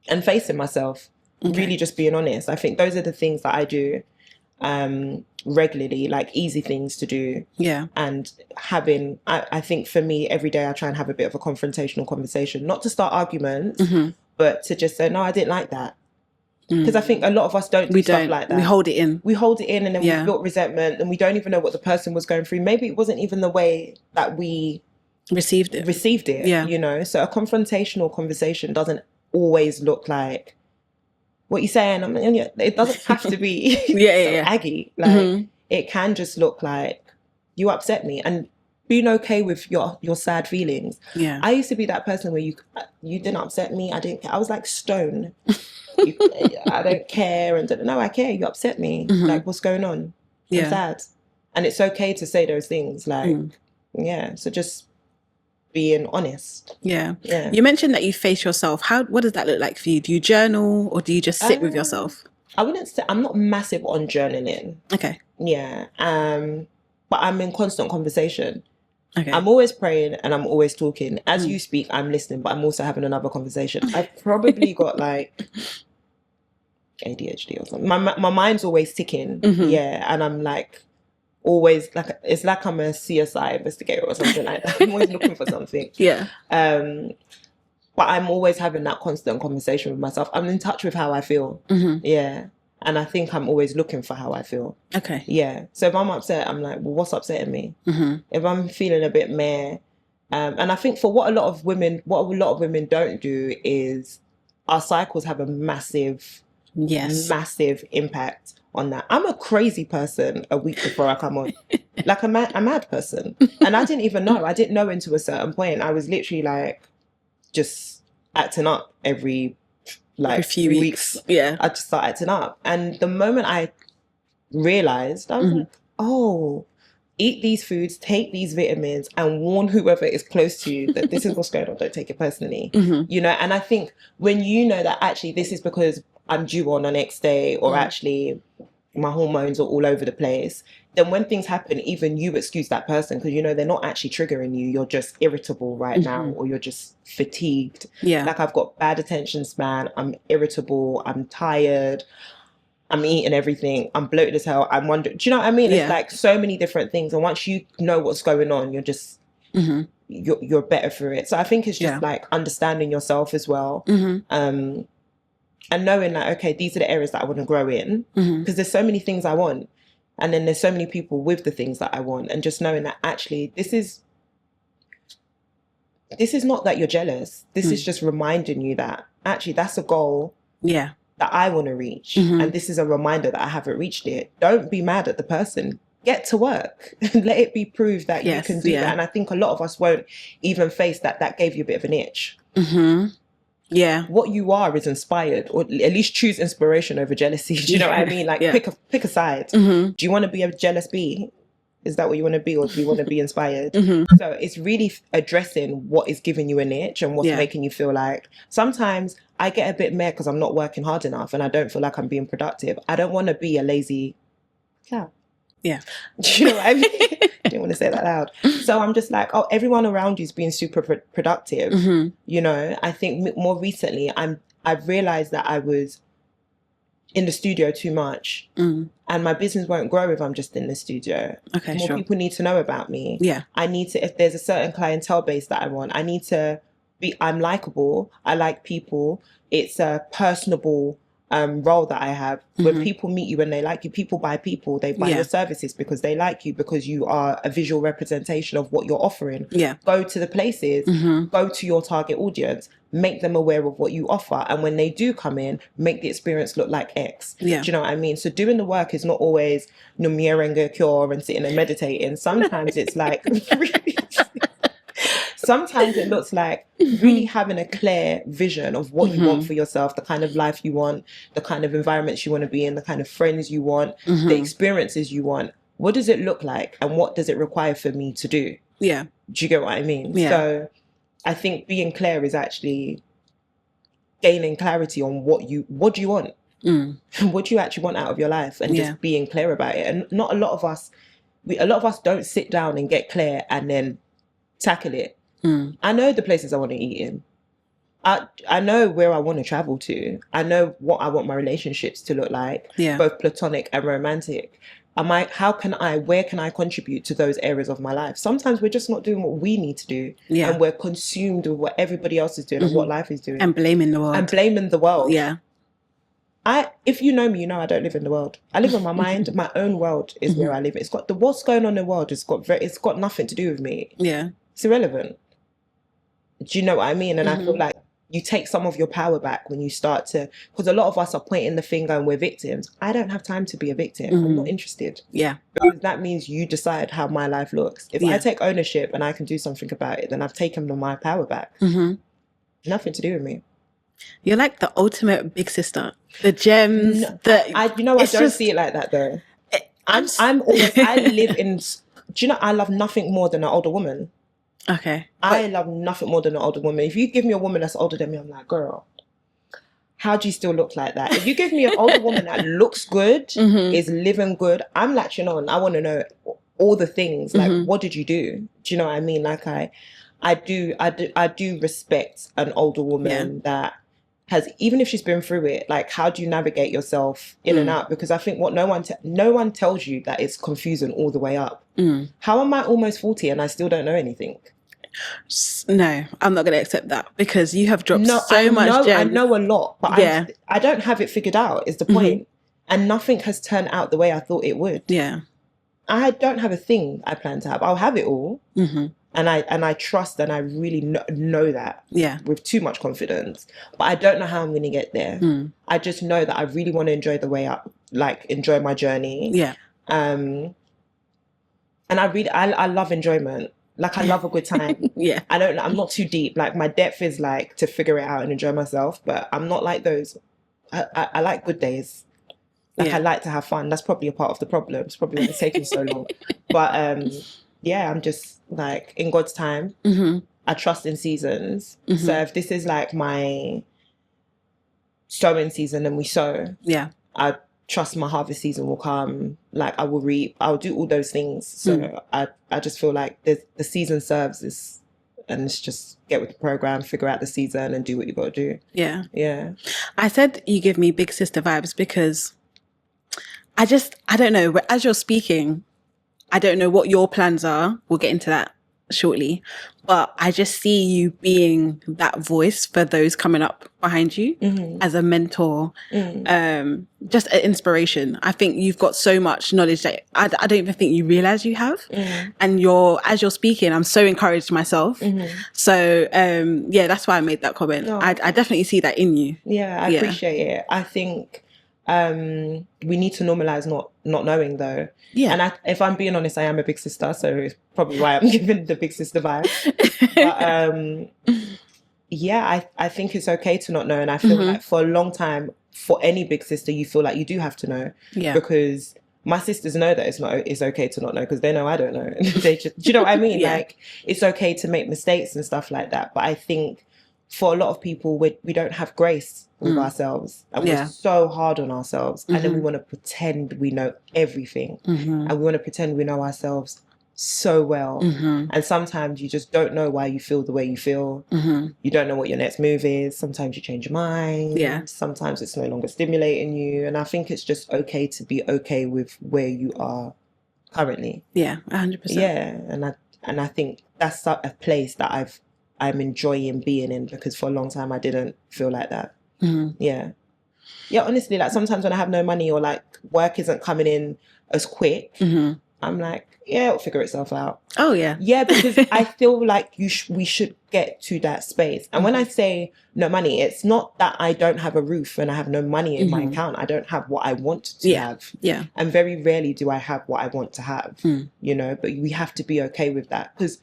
and facing myself, really just being honest. I think those are the things that I do regularly, like easy things to do. Yeah. And having, I think for me, every day I try and have a bit of a confrontational conversation, not to start arguments, but to just say, no, I didn't like that. Because I think a lot of us don't do stuff like that. We hold it in. We hold it in and then we built resentment and we don't even know what the person was going through. Maybe it wasn't even the way that we received it, you know? So a confrontational conversation doesn't always look like what you're saying. I mean, it doesn't have to be aggy. Like it can just look like you upset me, and being okay with your sad feelings. Yeah, I used to be that person where you didn't upset me. I didn't care. I was like stone. I don't care, and no, I care. You upset me. Like, what's going on? I'm sad, and it's okay to say those things. Like, so just being honest. Yeah. You mentioned that you face yourself. What does that look like for you? Do you journal or do you just sit with yourself? I wouldn't say, I'm not massive on journaling. Okay. Yeah. But I'm in constant conversation. Okay. I'm always praying and I'm always talking. As you speak, I'm listening, but I'm also having another conversation. I've probably got like ADHD or something. My mind's always ticking. Yeah. And I'm like, always like, it's like I'm a CSI investigator or something like that. I'm always looking for something. Yeah. But I'm always having that constant conversation with myself. I'm in touch with how I feel. Yeah. And I think I'm always looking for how I feel. Okay. Yeah. So if I'm upset, I'm like, well, what's upsetting me? If I'm feeling a bit meh, and I think for what a lot of women don't do is our cycles have a massive impact on that. I'm a crazy person a week before I come on. Like a mad person. And I didn't even know. I didn't know until a certain point. I was literally like just acting up every few weeks. Yeah. I just started acting up. And the moment I realized, I was like, oh, eat these foods, take these vitamins, and warn whoever is close to you that this is what's going on. Don't take it personally. You know, and I think when you know that actually this is because I'm due on the next day, or actually my hormones are all over the place, then when things happen, even you excuse that person because you know they're not actually triggering you. You're just irritable right now, or you're just fatigued. Yeah. Like I've got bad attention span. I'm irritable. I'm tired. I'm eating everything. I'm bloated as hell. I'm wondering, do you know what I mean? It's like so many different things. And once you know what's going on, you're just, you're better for it. So I think it's just like understanding yourself as well. And knowing like, okay, these are the areas that I want to grow in, because there's so many things I want. And then there's so many people with the things that I want. And just knowing that actually this is not that you're jealous. This is just reminding you that actually that's a goal that I want to reach. And this is a reminder that I haven't reached it. Don't be mad at the person. Get to work. Let it be proved that you can do that. And I think a lot of us won't even face that gave you a bit of an itch. Yeah. What you are is inspired, or at least choose inspiration over jealousy. Do you know what I mean? Like pick a side. Do you want to be a jealous bee? Is that what you want to be, or do you want to be inspired? So it's really addressing what is giving you an itch and what's making you feel like. Sometimes I get a bit mad because I'm not working hard enough and I don't feel like I'm being productive. I don't want to be a lazy cow. Yeah. Do you know what I mean? I didn't want to say that loud. So I'm just like, oh, everyone around you is being super productive. You know, I think more recently I've realized that I was in the studio too much, and my business won't grow if I'm just in the studio. Okay, more people need to know about me. Yeah. I need to, if there's a certain clientele base that I want, I need to be, I'm likable. I like people. It's a personable role that I have. When people meet you and they like you, people buy people. They buy your services because they like you, because you are a visual representation of what you're offering. Go to the places, go to your target audience, make them aware of what you offer. And when they do come in, make the experience look like X. Do you know what I mean? So doing the work is not always Numiere cure and sitting and meditating. Sometimes it's like sometimes it looks like really having a clear vision of what you want for yourself, the kind of life you want, the kind of environments you want to be in, the kind of friends you want, the experiences you want. What does it look like? And what does it require for me to do? Do you get what I mean? So I think being clear is actually gaining clarity on what do you want? What do you actually want out of your life? And just being clear about it. And not a lot of us don't sit down and get clear and then tackle it. I know the places I want to eat in. I know where I want to travel to. I know what I want my relationships to look like, both platonic and romantic. Where can I contribute to those areas of my life? Sometimes we're just not doing what we need to do. And we're consumed with what everybody else is doing and what life is doing. And blaming the world. If you know me, you know I don't live in the world. I live in my mind. My own world is where I live. What's going on in the world, it's got nothing to do with me. It's irrelevant. Do you know what I mean? And I feel like you take some of your power back when you start to, because a lot of us are pointing the finger and we're victims. I don't have time to be a victim. I'm not interested. Because that means you decide how my life looks. If I take ownership and I can do something about it, then I've taken my power back. Nothing to do with me. You're like the ultimate big sister. The gems. I don't see it like that though. I live in, do you know, I love nothing more than an older woman. Okay. I love nothing more than an older woman. If you give me a woman that's older than me, I'm like, girl, how do you still look like that? If you give me an older woman that looks good, is living good, I'm latching on. I want to know all the things. Like, what did you do? Do you know what I mean? Like, I do respect an older woman that has, even if she's been through it, like, how do you navigate yourself in and out? Because I think what no one tells you that it's confusing all the way up. How am I almost 40 and I still don't know anything? No, I'm not going to accept that, because you have dropped much gems. I know a lot, but I don't have it figured out, is the point. And nothing has turned out the way I thought it would. I don't have a thing I plan to have. I'll have it all. And I trust, and I really know that with too much confidence. But I don't know how I'm going to get there. I just know that I really want to enjoy the way up, like enjoy my journey. And I love enjoyment. Like, I love a good time. I'm not too deep. Like, my depth is like to figure it out and enjoy myself. But I'm not like those. I like good days. Like, I like to have fun. That's probably a part of the problem. It's probably why it's taking so long. But I'm just like, in God's time. I trust in seasons. So if this is like my sowing season and we sow, I trust my harvest season will come. Like, I will reap. I'll do all those things. So I just feel like the season serves this, and it's just get with the program, figure out the season, and do what you got to do. I said you give me big sister vibes because I don't know. As you're speaking, I don't know what your plans are. We'll get into that shortly. But I just see you being that voice for those coming up behind you as a mentor, just an inspiration. I think you've got so much knowledge that I don't even think you realize you have. And as you're speaking, I'm so encouraged myself. So, that's why I made that comment. I definitely see that in you. I appreciate it. I think we need to normalize not knowing though. And if I'm being honest, I am a big sister, so it's probably why I'm giving the big sister vibe. But I think it's okay to not know, and I feel like for a long time, for any big sister, you feel like you do have to know. Because my sisters know that it's okay to not know, because they know I don't know. They just, do you know what I mean? Like, it's okay to make mistakes and stuff like that. But I think for a lot of people, we don't have grace with ourselves, and we're so hard on ourselves, and then we want to pretend we know everything, and we want to pretend we know ourselves so well, and sometimes you just don't know why you feel the way you feel. You don't know what your next move is. Sometimes you change your mind. Sometimes it's no longer stimulating you, and I think it's just okay to be okay with where you are currently. 100%. And I think that's a place that I'm enjoying being in, because for a long time I didn't feel like that. Yeah, honestly, like sometimes when I have no money or like work isn't coming in as quick, I'm like, yeah, it'll figure itself out. Oh, yeah. Yeah, because I feel like we should get to that space. And when I say no money, it's not that I don't have a roof and I have no money in my account. I don't have what I want to have. Yeah. And very rarely do I have what I want to have, you know, but we have to be okay with that because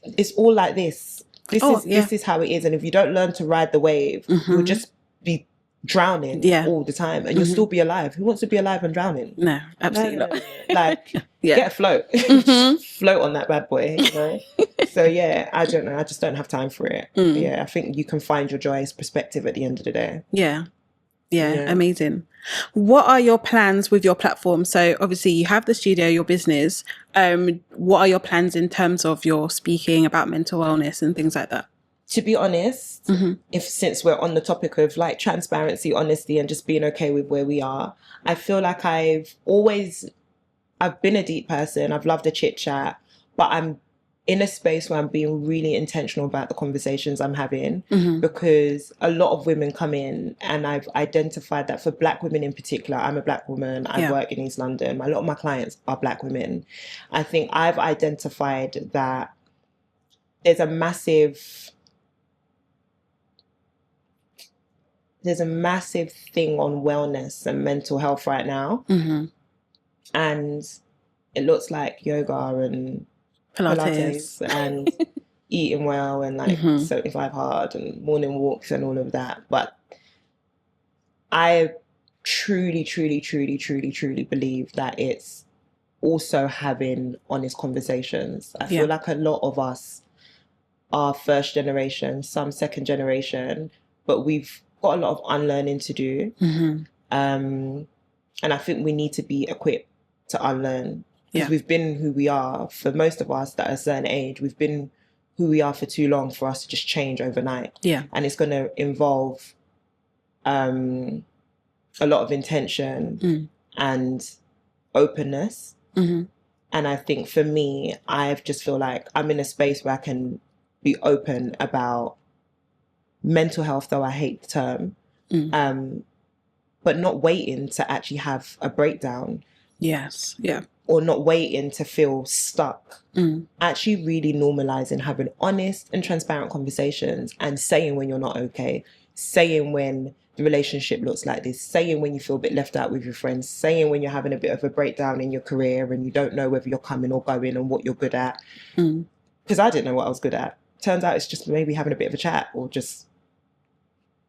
it's all like this. This is how it is. And if you don't learn to ride the wave, you'll just be drowning all the time and you'll still be alive. Who wants to be alive and drowning? No, absolutely not. Like, get afloat. Float on that bad boy, you know? So yeah, I don't know. I just don't have time for it. Yeah, I think you can find your joyous perspective at the end of the day. Yeah, amazing. What are your plans with your platform? So obviously you have the studio, your business. What are your plans in terms of your speaking about mental wellness and things like that? To be honest, since we're on the topic of like transparency, honesty, and just being okay with where we are, I feel like I've been a deep person. I've loved a chit chat, but I'm in a space where I'm being really intentional about the conversations I'm having because a lot of women come in and I've identified that for Black women in particular, I'm a Black woman, I work in East London, a lot of my clients are Black women. I think I've identified that there's a massive thing on wellness and mental health right now. And it looks like yoga and Pilates and eating well and like 75 hard and morning walks and all of that. But I truly believe that it's also having honest conversations. I feel like a lot of us are first generation, some second generation, but we've got a lot of unlearning to do. And I think we need to be equipped to unlearn because we've been who we are. For most of us at a certain age, we've been who we are for too long for us to just change overnight. And it's going to involve a lot of intention and openness. And I think for me, I just feel like I'm in a space where I can be open about mental health, though I hate the term, but not waiting to actually have a breakdown. Or not waiting to feel stuck. Actually really normalizing having honest and transparent conversations and saying when you're not okay, saying when the relationship looks like this, saying when you feel a bit left out with your friends, saying when you're having a bit of a breakdown in your career and you don't know whether you're coming or going and what you're good at. Because I didn't know what I was good at. Turns out it's just maybe having a bit of a chat or just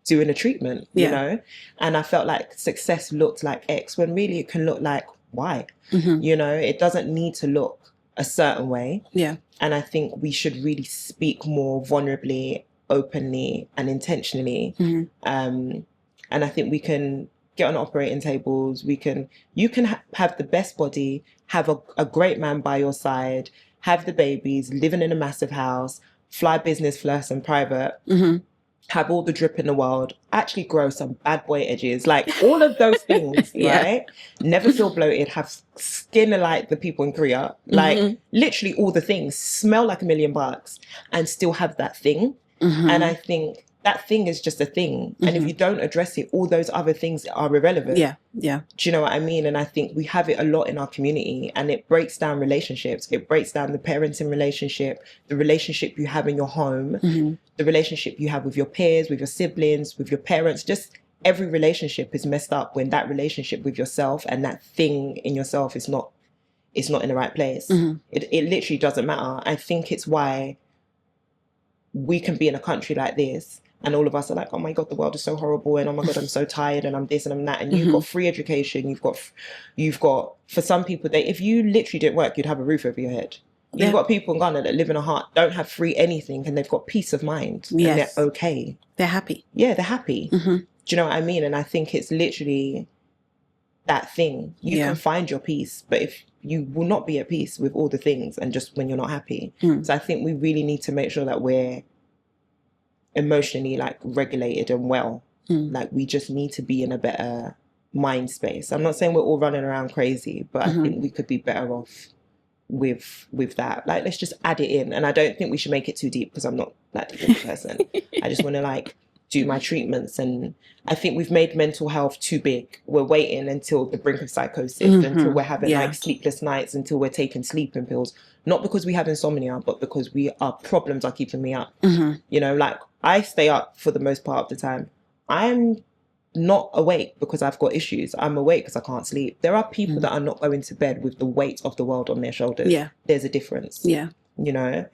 doing a treatment, you know? And I felt like success looked like X when really it can look like Y. You know, it doesn't need to look a certain way. And I think we should really speak more vulnerably, openly and intentionally. And I think we can get on operating tables. You can have the best body, have a great man by your side, have the babies, living in a massive house, fly business first and private, have all the drip in the world, actually grow some bad boy edges, like all of those things, right? Never feel bloated, have skin like the people in Korea, like literally all the things, smell like $1,000,000 and still have that thing. And I think that thing is just a thing. And if you don't address it, all those other things are irrelevant. Do you know what I mean? And I think we have it a lot in our community and it breaks down relationships. It breaks down the parenting relationship, the relationship you have in your home, the relationship you have with your peers, with your siblings, with your parents. Just every relationship is messed up when that relationship with yourself and that thing in yourself is not in the right place. It literally doesn't matter. I think it's why we can be in a country like this and all of us are like, oh my God, the world is so horrible. And oh my God, I'm so tired and I'm this and I'm that. And you've got free education. You've got, for some people, if you literally didn't work, you'd have a roof over your head. You've got people in Ghana that live in a hut, don't have free anything, and they've got peace of mind. And they're okay. They're happy. Yeah, they're happy. Do you know what I mean? And I think it's literally that thing. You can find your peace, but if you will not be at peace with all the things and just when you're not happy. So I think we really need to make sure that we're emotionally like regulated and well. Like we just need to be in a better mind space. I'm not saying we're all running around crazy, but I think we could be better off with that. Like let's just add it in. And I don't think we should make it too deep because I'm not that deep of a person. I just want to like do my treatments. And I think we've made mental health too big. We're waiting until the brink of psychosis, until we're having like sleepless nights, until we're taking sleeping pills. Not because we have insomnia, but because our problems are keeping me up. You know, like I stay up for the most part of the time. I'm not awake because I've got issues. I'm awake because I can't sleep. There are people that are not going to bed with the weight of the world on their shoulders. Yeah. There's a difference. Yeah. You know?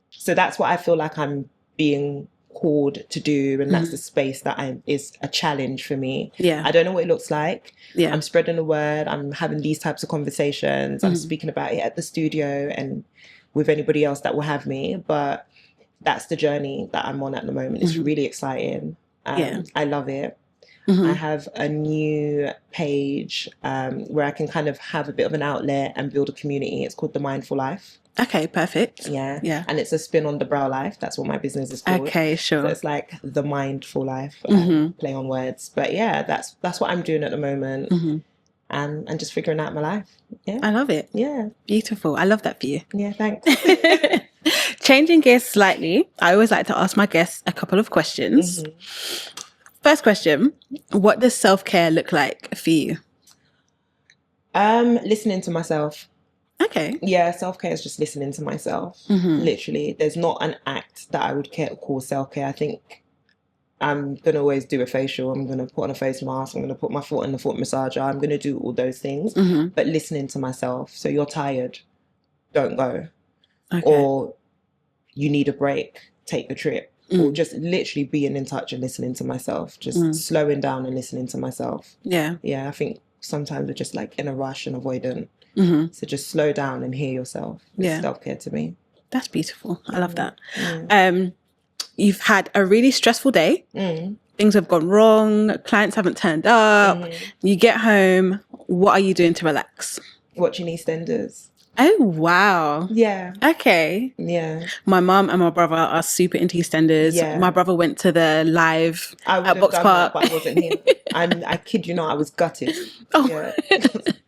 So that's what I feel like I'm being called to do, and that's the space that is a challenge for me. Yeah. I don't know what it looks like. Yeah. I'm spreading the word. I'm having these types of conversations. I'm speaking about it at the studio and with anybody else that will have me. But that's the journey that I'm on at the moment. It's really exciting. I love it. I have a new page where I can kind of have a bit of an outlet and build a community. It's called The Mindful Life. Okay, perfect. Yeah. Yeah. And it's a spin on The Brow Life. That's what my business is called. Okay, sure. So it's like The Mindful Life, play on words. But yeah, that's what I'm doing at the moment. And just figuring out my life. Yeah. I love it. Yeah. Beautiful. I love that for you. Yeah, thanks. Changing gears slightly, I always like to ask my guests a couple of questions. First question, what does self-care look like for you? Listening to myself. Okay. Yeah, self-care is just listening to myself. Literally. There's not an act that I would call self-care. I think I'm going to always do a facial. I'm going to put on a face mask. I'm going to put my foot in the foot massager. I'm going to do all those things. But listening to myself. So you're tired, don't go. Okay. Or you need a break, take a trip. Or just literally being in touch and listening to myself. Just slowing down and listening to myself. Yeah. Yeah, I think sometimes we're just like in a rush and avoidant. So just slow down and hear yourself. It's self-care to me. That's beautiful. I love that. You've had a really stressful day. Things have gone wrong. Clients haven't turned up. You get home. What are you doing to relax? Watching EastEnders. Oh, wow. Yeah. Okay. Yeah. My mum and my brother are super into EastEnders. Yeah. My brother went to the live at Box Park. But I wasn't here. I kid you not, I was gutted. Oh. Yeah.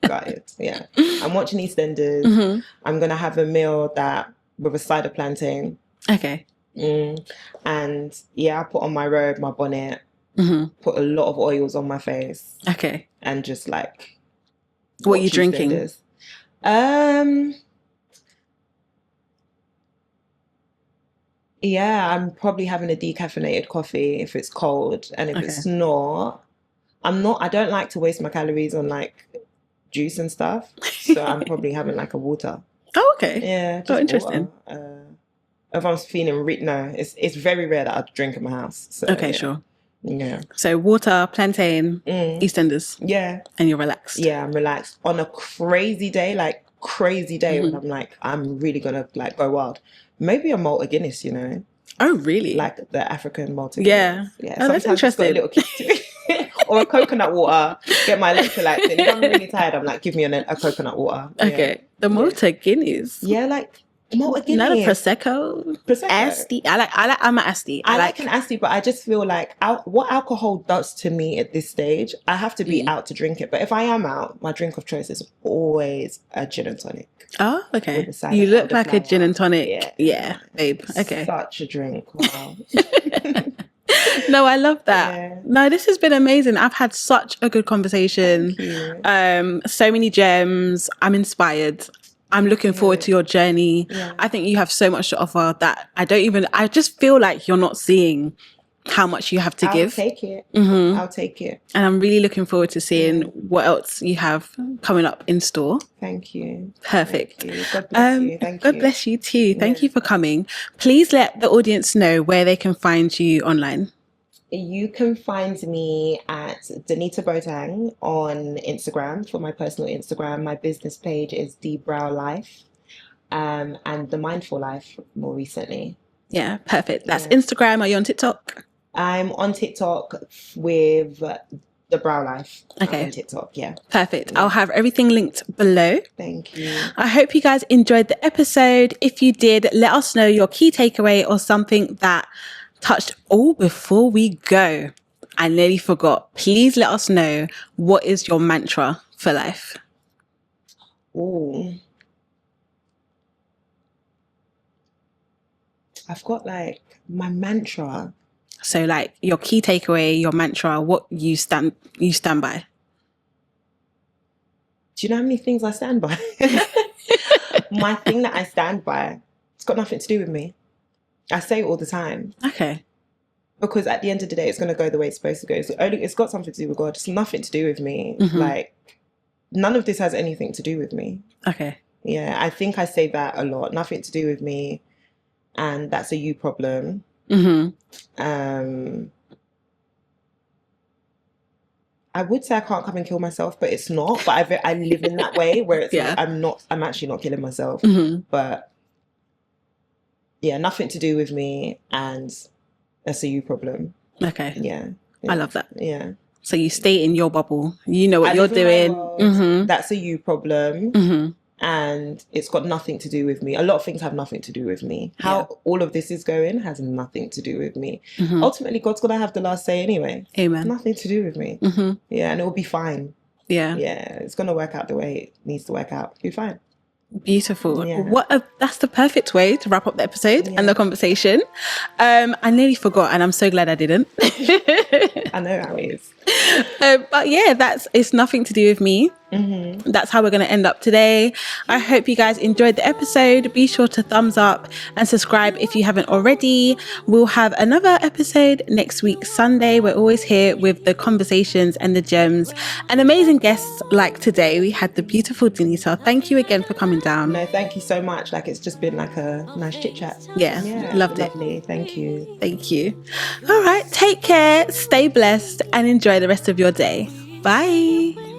Gutted. Yeah. I'm watching EastEnders. I'm going to have a meal with a side of plantain. Okay. And yeah, I put on my robe, my bonnet, put a lot of oils on my face. Okay. And just like... What are you drinking? EastEnders. Yeah, I'm probably having a decaffeinated coffee if it's cold, and if it's not, I don't like to waste my calories on like juice and stuff, so I'm probably having like a water. Oh, okay. Yeah, just interesting. Water. If I'm feeling it's very rare that I drink in my house. So, okay, yeah. Sure. Yeah. So water, plantain, EastEnders. Yeah. And you're relaxed. Yeah, I'm relaxed. On a crazy day when I'm like, I'm really gonna like go wild. Maybe a Malta Guinness, you know. Oh, really? Like the African Malta Guinness. Yeah. Oh, that's interesting. It's got a little kick to it. Or a coconut water. Get my electrolytes in. If I'm really tired, I'm like, give me a coconut water. Okay. Yeah. The Malta Guinness. Yeah, like Malta Guinness. Not a Prosecco. Asti. I'm an Asti. I like an Asti, but I just feel like what alcohol does to me at this stage, I have to be out to drink it. But if I am out, my drink of choice is always a gin and tonic. Oh, okay. You look like a gin and tonic. Yeah, babe. Okay. Such a drink. Wow. No, I love that. Yeah. No, this has been amazing. I've had such a good conversation. So many gems. I'm inspired. I'm looking forward to your journey. Yeah. I think you have so much to offer that I just feel like you're not seeing how much you have to give. I'll take it. I'll take it. And I'm really looking forward to seeing what else you have coming up in store. Thank you. Perfect. Thank you. God bless you. Thank you. God bless you too. Thank you for coming. Please let the audience know where they can find you online. You can find me at Donita Boateng on Instagram for my personal Instagram. My business page is The Brow Life, and The Mindful Life more recently. Yeah, perfect. That's Instagram. Are you on TikTok? I'm on TikTok with The Brow Life. Okay. I'm on TikTok, yeah. Perfect. Yeah. I'll have everything linked below. Thank you. I hope you guys enjoyed the episode. If you did, let us know your key takeaway or something that touched. Oh, before we go, I nearly forgot. Please let us know, what is your mantra for life? Oh, I've got like my mantra. So like your key takeaway, your mantra, what you stand by. Do you know how many things I stand by? My thing that I stand by, it's got nothing to do with me. I say it all the time. Okay. Because at the end of the day, it's going to go the way it's supposed to go. It's got something to do with God. It's nothing to do with me. Like, none of this has anything to do with me. Okay. Yeah, I think I say that a lot. Nothing to do with me. And that's a you problem. I would say I can't come and kill myself, but it's not. But I live in that way where it's like, I'm actually not killing myself. But yeah, nothing to do with me, and that's a you problem. Okay. Yeah. I love that. Yeah. So you stay in your bubble. You know what you're doing. That's a you problem. And it's got nothing to do with me. A lot of things have nothing to do with me. How all of this is going has nothing to do with me. Ultimately, God's going to have the last say anyway. Amen. Nothing to do with me. Yeah, and it will be fine. Yeah. Yeah, it's going to work out the way it needs to work out. It'll be fine. Beautiful. Yeah. That's the perfect way to wrap up the episode and the conversation. I nearly forgot, and I'm so glad I didn't. I know how it is. But yeah, it's nothing to do with me. That's how we're going to end up today. I hope you guys enjoyed the episode. Be sure to thumbs up and subscribe if you haven't already. We'll have another episode next week, Sunday. We're always here with the conversations and the gems and amazing guests like today. We had the beautiful Donita. Thank you again for coming down. No, thank you so much. Like, it's just been like a nice chit chat. Yeah, loved it. Lovely. Thank you. Thank you. All right, take care, stay blessed, and enjoy the rest of your day. Bye.